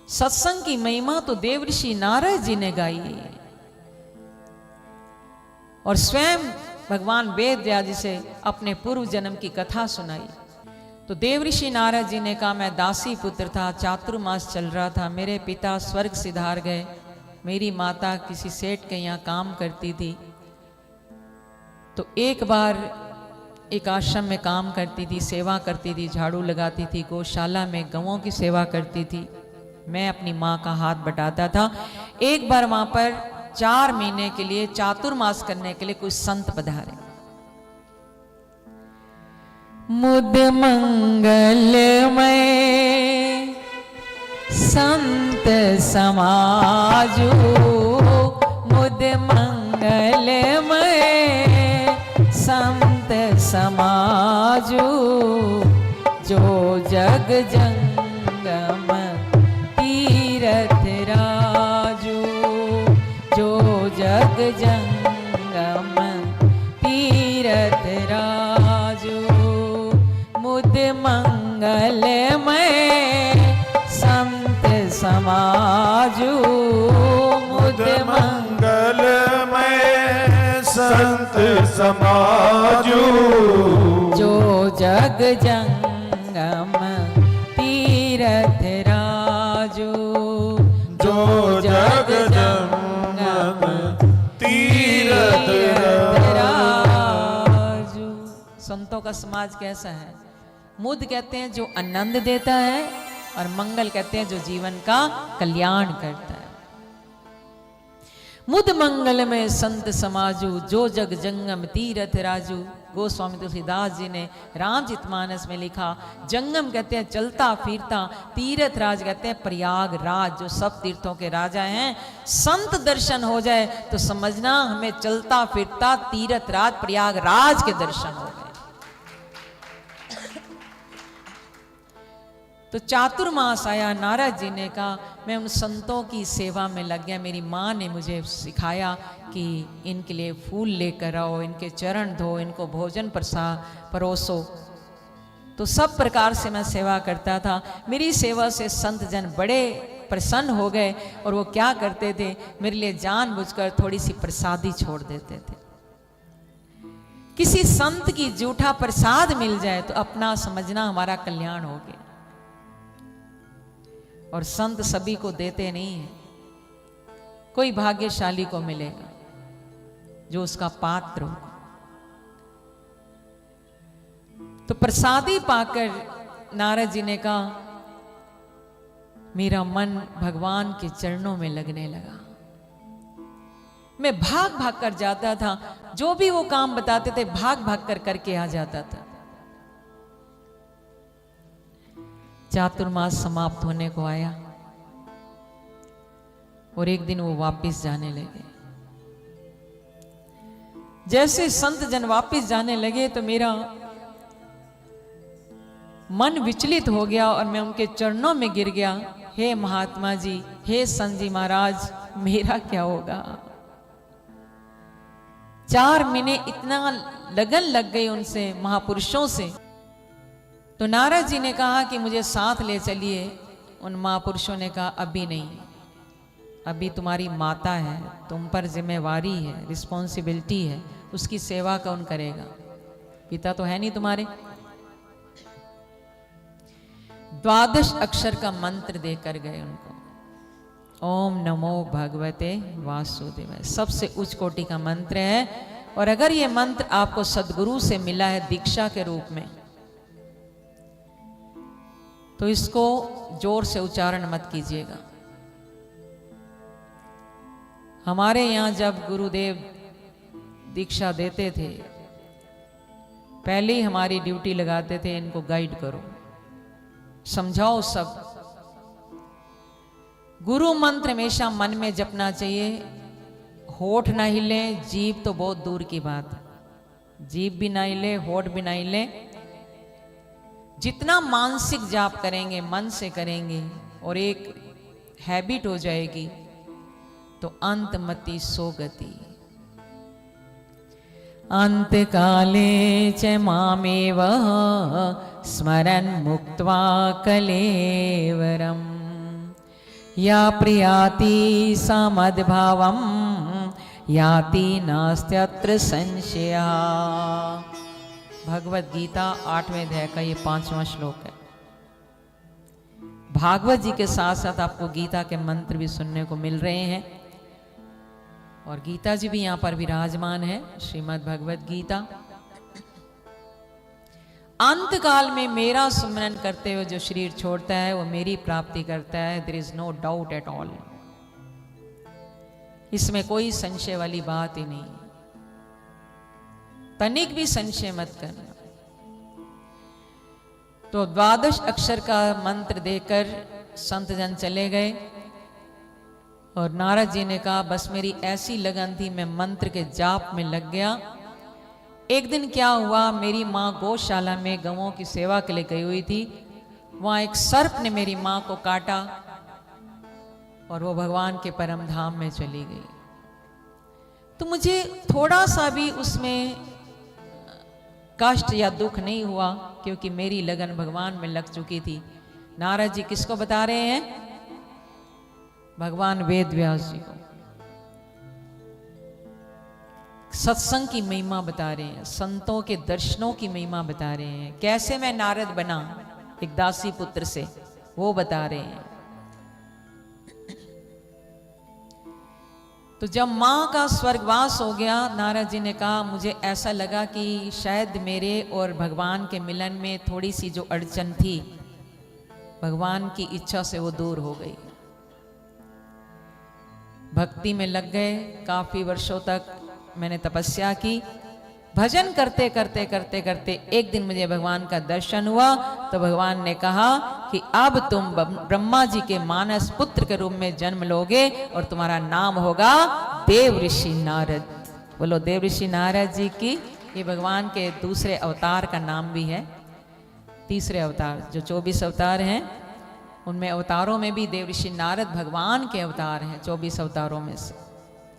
सत्संग की महिमा तो देवऋषि नारद जी ने गाई और स्वयं भगवान वेद व्यास जी से अपने पूर्व जन्म की कथा सुनाई। तो देवऋषि नारद जी ने कहा, मैं दासी पुत्र था, चातुर्मास चल रहा था, मेरे पिता स्वर्ग सिधार गए, मेरी माता किसी सेठ के यहाँ काम करती थी। तो एक बार एक आश्रम में काम करती थी, सेवा करती थी, झाड़ू लगाती थी, गौशाला में गौओं की सेवा करती थी। मैं अपनी माँ का हाथ बटाता था। एक बार वहां पर 4 महीने के लिए चातुर्मास करने के लिए कोई संत पधारे। मुद मंगलमय संत समाजू, मुद मंगलमय संत समाजू, जो जग जंगम तीरथ राजू, जो जग जंगम तीरथ राजू। मुद मंगलमय संत समाजू, मुद मंगलमय संत समाजू, जो जग जंगम तीरथ राजू, जो जग जंगम तीरथ राजू। संतों का समाज कैसा है? मुद कहते हैं जो आनंद देता है, और मंगल कहते हैं जो जीवन का कल्याण करता है। मुद मंगल में संत समाजू, जो जग जंगम तीरथ राजू। गोस्वामी तुलसीदास जी ने रामचरितमानस में लिखा, जंगम कहते हैं चलता फिरता, तीरथ राज कहते हैं प्रयागराज, जो सब तीर्थों के राजा हैं। संत दर्शन हो जाए तो समझना हमें चलता फिरता तीरथ राज प्रयागराज के दर्शन हो गए। तो चातुर्मास आया, नारद जी ने कहा मैं उन संतों की सेवा में लग गया। मेरी माँ ने मुझे सिखाया कि इनके लिए फूल लेकर आओ, इनके चरण धो, इनको भोजन परोसो। तो सब प्रकार से मैं सेवा करता था। मेरी सेवा से संत जन बड़े प्रसन्न हो गए, और वो क्या करते थे, मेरे लिए जानबूझकर थोड़ी सी प्रसादी छोड़ देते थे। किसी संत की जूठा प्रसाद मिल जाए तो अपना समझना हमारा कल्याण हो गया। और संत सभी को देते नहीं है, कोई भाग्यशाली को मिलेगा जो उसका पात्र हो। तो प्रसादी पाकर नारद जी ने कहा, मेरा मन भगवान के चरणों में लगने लगा। मैं भाग भाग कर जाता था, जो भी वो काम बताते थे भाग भाग कर करके आ जाता था। चातुर्मास समाप्त होने को आया, और एक दिन वो वापस जाने लगे। जैसे संत जन वापस जाने लगे तो मेरा मन विचलित हो गया, और मैं उनके चरणों में गिर गया। हे महात्मा जी, हे संत जी महाराज, मेरा क्या होगा? 4 महीने इतना लगन लग गई उनसे, महापुरुषों से। तो नारद जी ने कहा कि मुझे साथ ले चलिए। उन महापुरुषों ने कहा, अभी नहीं, अभी तुम्हारी माता है, तुम पर जिम्मेवारी है, रिस्पॉन्सिबिलिटी है, उसकी सेवा कौन करेगा? पिता तो है नहीं तुम्हारे। 12 अक्षर का मंत्र देकर गए उनको, ओम नमो भगवते वासुदेवाय। सबसे उच्च कोटि का मंत्र है, और अगर ये मंत्र आपको सदगुरु से मिला है दीक्षा के रूप में, तो इसको जोर से उच्चारण मत कीजिएगा। हमारे यहाँ जब गुरुदेव दीक्षा देते थे, पहले ही हमारी ड्यूटी लगाते थे, इनको गाइड करो, समझाओ सब। गुरु मंत्र हमेशा मन में जपना चाहिए। होठ ना हिले, जीभ तो बहुत दूर की बात है, जीभ भी ना हिले, होठ भी ना हिले। जितना मानसिक जाप करेंगे, मन से करेंगे, और एक हैबिट हो जाएगी, तो अंतमति सो गति। अंत काले च मामेव स्मरन् मुक्त्वा कलेवरम् या प्रियाति सा मद्भावम याति नास्त्यत्र संशया। भगवत गीता 8वें अध्याय का ये 5वां श्लोक है। भागवत जी के साथ साथ आपको गीता के मंत्र भी सुनने को मिल रहे हैं और गीता जी भी यहाँ पर विराजमान है। श्रीमद् भगवत गीता। अंत काल में मेरा सुमरन करते हुए जो शरीर छोड़ता है वो मेरी प्राप्ति करता है। There is no doubt at all. इसमें कोई संशय वाली बात ही नहीं, तनिक भी संशय मत करना। तो 12 अक्षर का मंत्र देकर संत जन चले गए और नारद जी ने कहा बस मेरी ऐसी लगन थी, मैं मंत्र के जाप में लग गया। एक दिन क्या हुआ, मेरी माँ गौशाला में गवों की सेवा के लिए गई हुई थी। वहां एक सर्प ने मेरी माँ को काटा और वो भगवान के परम धाम में चली गई। तो मुझे थोड़ा सा भी उसमें कष्ट या दुख नहीं हुआ क्योंकि मेरी लगन भगवान में लग चुकी थी। नारद जी किसको बता रहे हैं? भगवान वेद व्यास जी को सत्संग की महिमा बता रहे हैं, संतों के दर्शनों की महिमा बता रहे हैं। कैसे मैं नारद बना एक दासी पुत्र से, वो बता रहे हैं। तो जब माँ का स्वर्गवास हो गया, नारद जी ने कहा मुझे ऐसा लगा कि शायद मेरे और भगवान के मिलन में थोड़ी सी जो अड़चन थी, भगवान की इच्छा से वो दूर हो गई। भक्ति में लग गए। काफी वर्षों तक मैंने तपस्या की। भजन करते करते करते करते एक दिन मुझे भगवान का दर्शन हुआ। तो भगवान ने कहा कि अब तुम ब्रह्मा जी के मानस पुत्र के रूप में जन्म लोगे और तुम्हारा नाम होगा देव ऋषि नारद। बोलो देव ऋषि नारद जी की। ये भगवान के दूसरे अवतार का नाम भी है। तीसरे अवतार, जो 24 अवतार हैं उनमें अवतारों में भी देव ऋषि नारद भगवान के अवतार हैं 24 अवतारों में से।